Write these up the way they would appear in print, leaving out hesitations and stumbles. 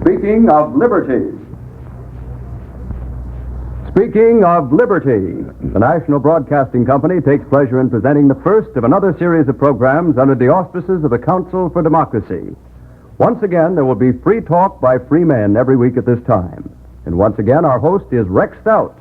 Speaking of liberty. Speaking of liberty, the National Broadcasting Company takes pleasure in presenting the first of another series of programs under the auspices of the Council for Democracy. Once again, there will be free talk by free men every week at this time. And once again, our host is Rex Stout.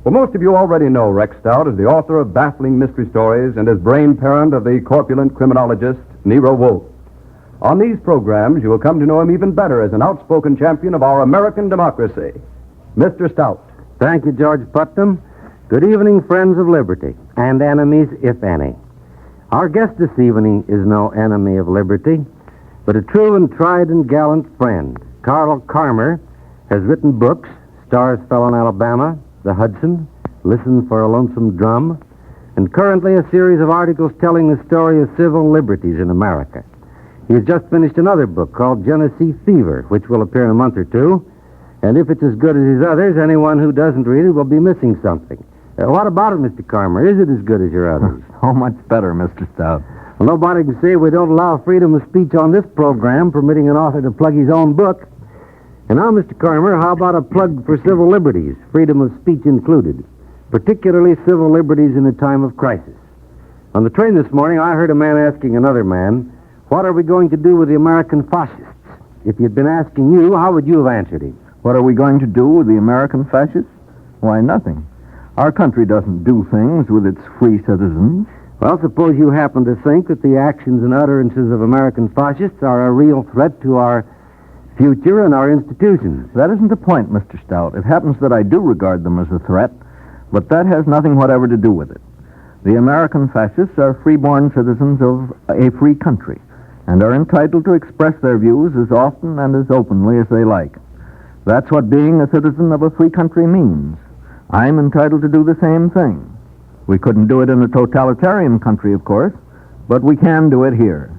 Well, most of you already know Rex Stout as the author of baffling mystery stories and as brain parent of the corpulent criminologist Nero Wolfe. On these programs, you will come to know him even better as an outspoken champion of our American democracy. Mr. Stout. Thank you, George Putnam. Good evening, friends of liberty, and enemies, if any. Our guest this evening is no enemy of liberty, but a true and tried and gallant friend. Karmer has written books, Stars Fell on Alabama, The Hudson, Listen for a Lonesome Drum, and currently a series of articles telling the story of civil liberties in America. He has just finished another book called Genesee Fever, which will appear in a month or two. And if it's as good as his others, anyone who doesn't read it will be missing something. What about it, Mr. Karmer? Is it as good as your others? So much better, Mr. Stout. Well, nobody can say we don't allow freedom of speech on this program, permitting an author to plug his own book. And now, Mr. Karmer, how about a plug for civil liberties, freedom of speech included, particularly civil liberties in a time of crisis? On the train this morning, I heard a man asking another man, what are we going to do with the American fascists? If he'd been asking you, how would you have answered him? What are we going to do with the American fascists? Why, nothing. Our country doesn't do things with its free citizens. Well, suppose you happen to think that the actions and utterances of American fascists are a real threat to our future and our institutions. That isn't the point, Mr. Stout. It happens that I do regard them as a threat, but that has nothing whatever to do with it. The American fascists are free-born citizens of a free country and are entitled to express their views as often and as openly as they like. That's what being a citizen of a free country means. I'm entitled to do the same thing. We couldn't do it in a totalitarian country, of course, but we can do it here.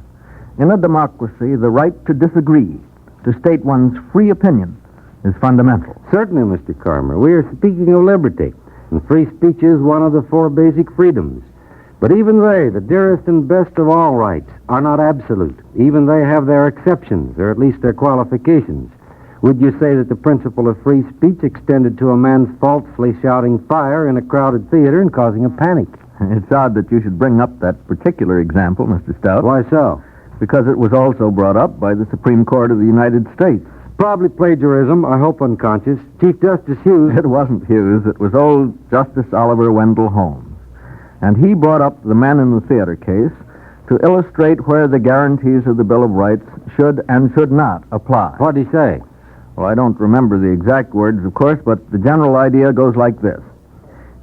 In a democracy, the right to disagree, to state one's free opinion, is fundamental. Certainly, Mr. Karmer. We are speaking of liberty, and free speech is one of the four basic freedoms. But even they, the dearest and best of all rights, are not absolute. Even they have their exceptions, or at least their qualifications. Would you say that the principle of free speech extended to a man falsely shouting fire in a crowded theater and causing a panic? It's odd that you should bring up that particular example, Mr. Stout. Why so? Because it was also brought up by the Supreme Court of the United States. Probably plagiarism, I hope unconscious. Chief Justice Hughes... It wasn't Hughes. It was old Justice Oliver Wendell Holmes. And he brought up the Man in the Theater case to illustrate where the guarantees of the Bill of Rights should and should not apply. What did he say? Well, I don't remember the exact words, of course, but the general idea goes like this.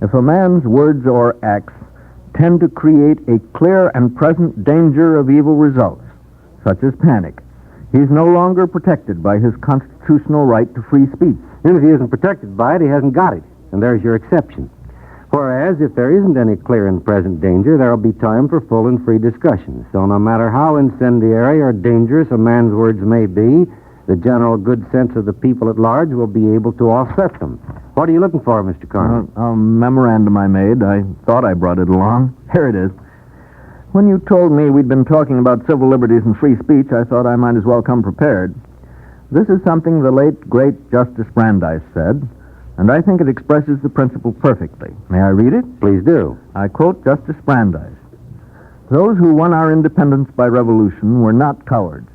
If a man's words or acts tend to create a clear and present danger of evil results, such as panic, he's no longer protected by his constitutional right to free speech. And if he isn't protected by it, he hasn't got it. And there's your exception. Whereas, if there isn't any clear and present danger, there'll be time for full and free discussion. So no matter how incendiary or dangerous a man's words may be, the general good sense of the people at large will be able to offset them. What are you looking for, Mr. Karmer? A memorandum I made. I thought I brought it along. Here it is. When you told me we'd been talking about civil liberties and free speech, I thought I might as well come prepared. This is something the late, great Justice Brandeis said, and I think it expresses the principle perfectly. May I read it? Please do. I quote Justice Brandeis. Those who won our independence by revolution were not cowards.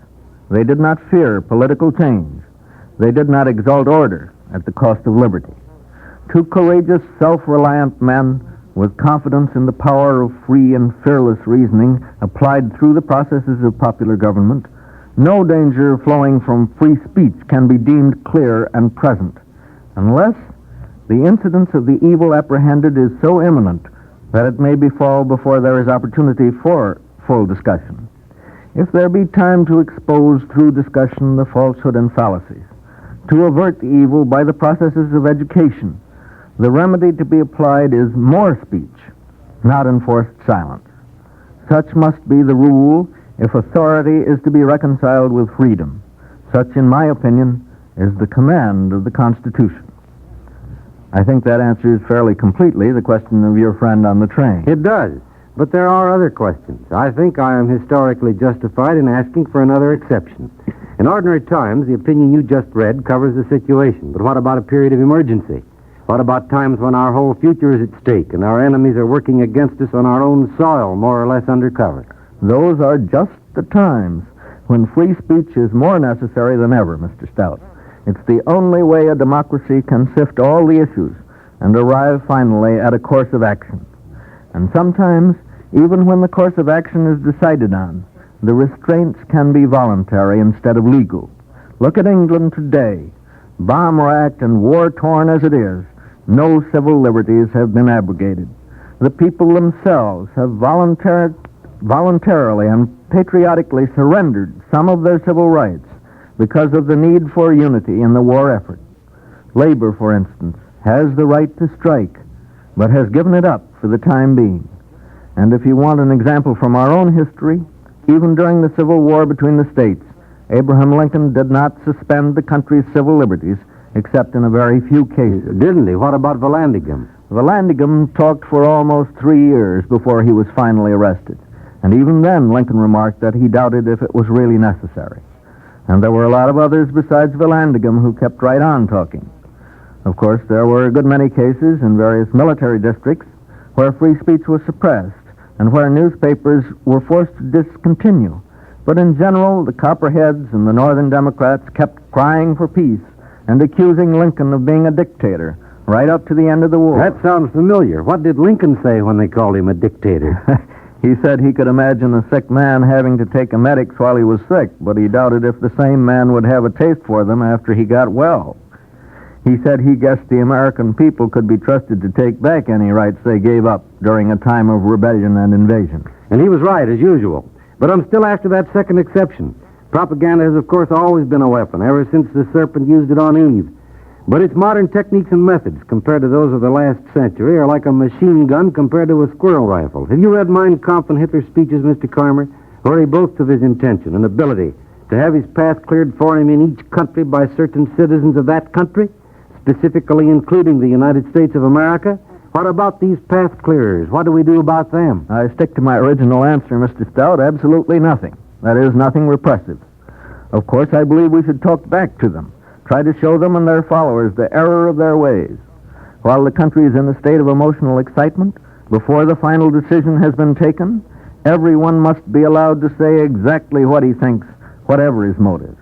They did not fear political change. They did not exalt order at the cost of liberty. Two courageous, self-reliant men with confidence in the power of free and fearless reasoning applied through the processes of popular government, no danger flowing from free speech can be deemed clear and present, unless the incidence of the evil apprehended is so imminent that it may befall before there is opportunity for full discussion. If there be time to expose through discussion the falsehood and fallacies, to avert the evil by the processes of education, the remedy to be applied is more speech, not enforced silence. Such must be the rule if authority is to be reconciled with freedom. Such, in my opinion, is the command of the Constitution. I think that answers fairly completely the question of your friend on the train. It does. But there are other questions. I think I am historically justified in asking for another exception. In ordinary times, the opinion you just read covers the situation. But what about a period of emergency? What about times when our whole future is at stake and our enemies are working against us on our own soil, more or less undercover? Those are just the times when free speech is more necessary than ever, Mr. Stout. It's the only way a democracy can sift all the issues and arrive finally at a course of action. And sometimes, even when the course of action is decided on, the restraints can be voluntary instead of legal. Look at England today. Bomb-racked and war-torn as it is, no civil liberties have been abrogated. The people themselves have voluntarily and patriotically surrendered some of their civil rights because of the need for unity in the war effort. Labor, for instance, has the right to strike, but has given it up for the time being. And if you want an example from our own history, even during the Civil War between the states, Abraham Lincoln did not suspend the country's civil liberties except in a very few cases. Didn't he? What about Vallandigham? Vallandigham talked for almost 3 years before he was finally arrested. And even then, Lincoln remarked that he doubted if it was really necessary. And there were a lot of others besides Vallandigham who kept right on talking. Of course, there were a good many cases in various military districts where free speech was suppressed and where newspapers were forced to discontinue. But in general, the Copperheads and the Northern Democrats kept crying for peace and accusing Lincoln of being a dictator right up to the end of the war. That sounds familiar. What did Lincoln say when they called him a dictator? He said he could imagine a sick man having to take emetics while he was sick, but he doubted if the same man would have a taste for them after he got well. He said he guessed the American people could be trusted to take back any rights they gave up during a time of rebellion and invasion. And he was right, as usual. But I'm still after that second exception. Propaganda has, of course, always been a weapon, ever since the serpent used it on Eve. But its modern techniques and methods, compared to those of the last century, are like a machine gun compared to a squirrel rifle. Have you read Mein Kampf and Hitler's speeches, Mr. Karmer? Where he boasts of his intention and ability to have his path cleared for him in each country by certain citizens of that country, specifically including the United States of America? What about these path clearers? What do we do about them? I stick to my original answer, Mr. Stout. Absolutely nothing. That is, nothing repressive. Of course, I believe we should talk back to them. Try to show them and their followers the error of their ways. While the country is in a state of emotional excitement, before the final decision has been taken, everyone must be allowed to say exactly what he thinks, whatever his motives.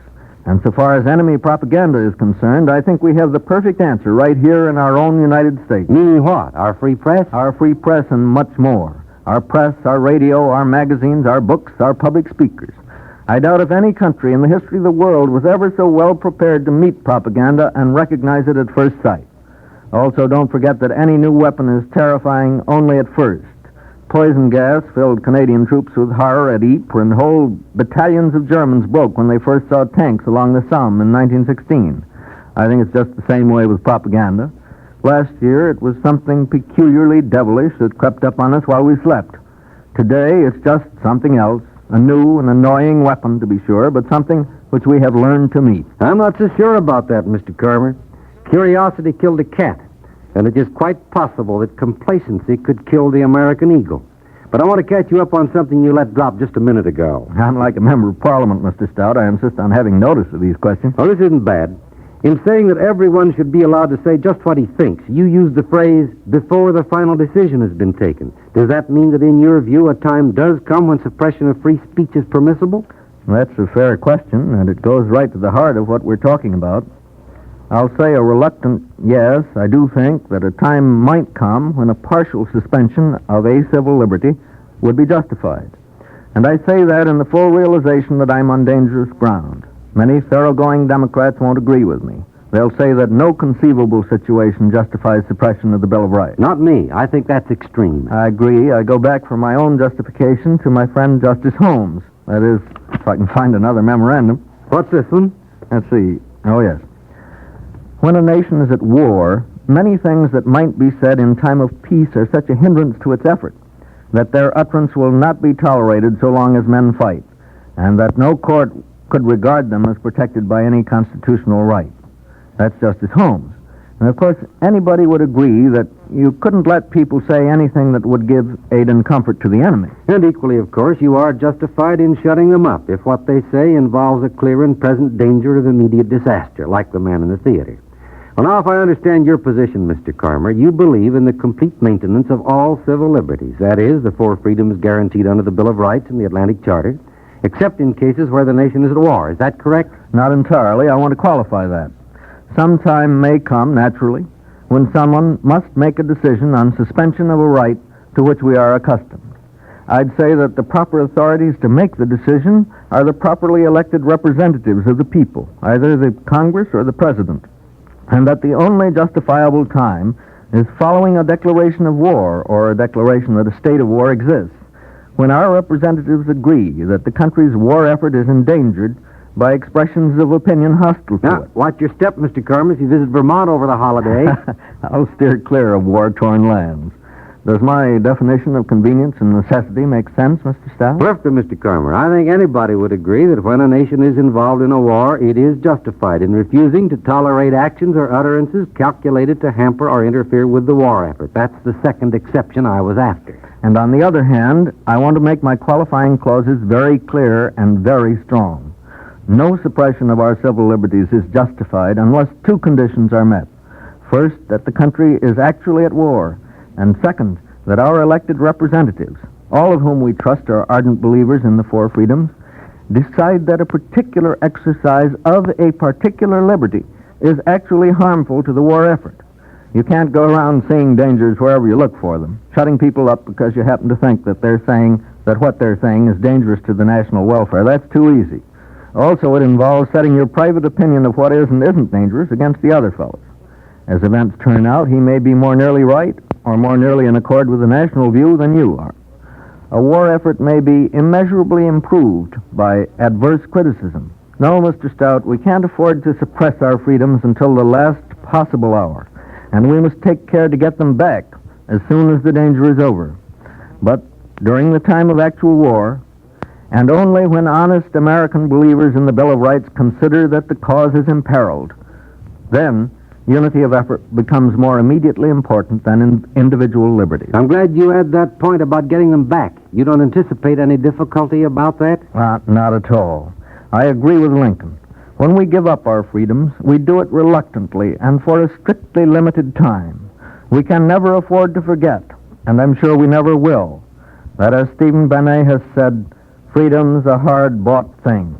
And so far as enemy propaganda is concerned, I think we have the perfect answer right here in our own United States. Meaning what? Our free press? Our free press and much more. Our press, our radio, our magazines, our books, our public speakers. I doubt if any country in the history of the world was ever so well prepared to meet propaganda and recognize it at first sight. Also, don't forget that any new weapon is terrifying only at first. Poison gas filled Canadian troops with horror at Ypres, and whole battalions of Germans broke when they first saw tanks along the Somme in 1916. I think it's just the same way with propaganda. Last year, it was something peculiarly devilish that crept up on us while we slept. Today, it's just something else, a new and annoying weapon, to be sure, but something which we have learned to meet. I'm not so sure about that, Mr. Karmer. Curiosity killed a cat, and it is quite possible that complacency could kill the American eagle. But I want to catch you up on something you let drop just a minute ago. I'm like a member of Parliament, Mr. Stout. I insist on having notice of these questions. Oh, this isn't bad. In saying that everyone should be allowed to say just what he thinks, you used the phrase, before the final decision has been taken. Does that mean that, in your view, a time does come when suppression of free speech is permissible? That's a fair question, and it goes right to the heart of what we're talking about. I'll say a reluctant yes. I do think that a time might come when a partial suspension of a civil liberty would be justified. And I say that in the full realization that I'm on dangerous ground. Many thoroughgoing Democrats won't agree with me. They'll say that no conceivable situation justifies suppression of the Bill of Rights. Not me. I think that's extreme. I agree. I go back for my own justification to my friend Justice Holmes. That is, if I can find another memorandum. What's this one? Let's see. Oh, yes. When a nation is at war, many things that might be said in time of peace are such a hindrance to its effort that their utterance will not be tolerated so long as men fight, and that no court could regard them as protected by any constitutional right. That's Justice Holmes. And of course, anybody would agree that you couldn't let people say anything that would give aid and comfort to the enemy. And equally, of course, you are justified in shutting them up if what they say involves a clear and present danger of immediate disaster, like the man in the theater. Well, now, if I understand your position, Mr. Karmer, you believe in the complete maintenance of all civil liberties. That is, the 4 freedoms guaranteed under the Bill of Rights and the Atlantic Charter, except in cases where the nation is at war. Is that correct? Not entirely. I want to qualify that. Some time may come, naturally, when someone must make a decision on suspension of a right to which we are accustomed. I'd say that the proper authorities to make the decision are the properly elected representatives of the people, either the Congress or the President, and that the only justifiable time is following a declaration of war or a declaration that a state of war exists, when our representatives agree that the country's war effort is endangered by expressions of opinion hostile to Now, it. watch your step, Mr. Karmer, if you visit Vermont over the holiday. I'll steer clear of war-torn lands. Does my definition of convenience and necessity make sense, Mr. Stout? Perfect, Mr. Karmer. I think anybody would agree that when a nation is involved in a war, it is justified in refusing to tolerate actions or utterances calculated to hamper or interfere with the war effort. That's the second exception I was after. And on the other hand, I want to make my qualifying clauses very clear and very strong. No suppression of our civil liberties is justified unless 2 conditions are met. First, that the country is actually at war, and second, that our elected representatives, all of whom we trust are ardent believers in the 4 freedoms, decide that a particular exercise of a particular liberty is actually harmful to the war effort. You can't go around seeing dangers wherever you look for them, shutting people up because you happen to think that what they're saying is dangerous to the national welfare. That's too easy. Also, it involves setting your private opinion of what is and isn't dangerous against the other fellows. As events turn out, he may be more nearly right or more nearly in accord with the national view than you are. A war effort may be immeasurably improved by adverse criticism. No, Mr. Stout, we can't afford to suppress our freedoms until the last possible hour, and we must take care to get them back as soon as the danger is over. But during the time of actual war, and only when honest American believers in the Bill of Rights consider that the cause is imperiled, then unity of effort becomes more immediately important than individual liberty. I'm glad you add that point about getting them back. You don't anticipate any difficulty about that? Not at all. I agree with Lincoln. When we give up our freedoms, we do it reluctantly and for a strictly limited time. We can never afford to forget, and I'm sure we never will, that as Stephen Benet has said, freedom's a hard-bought thing.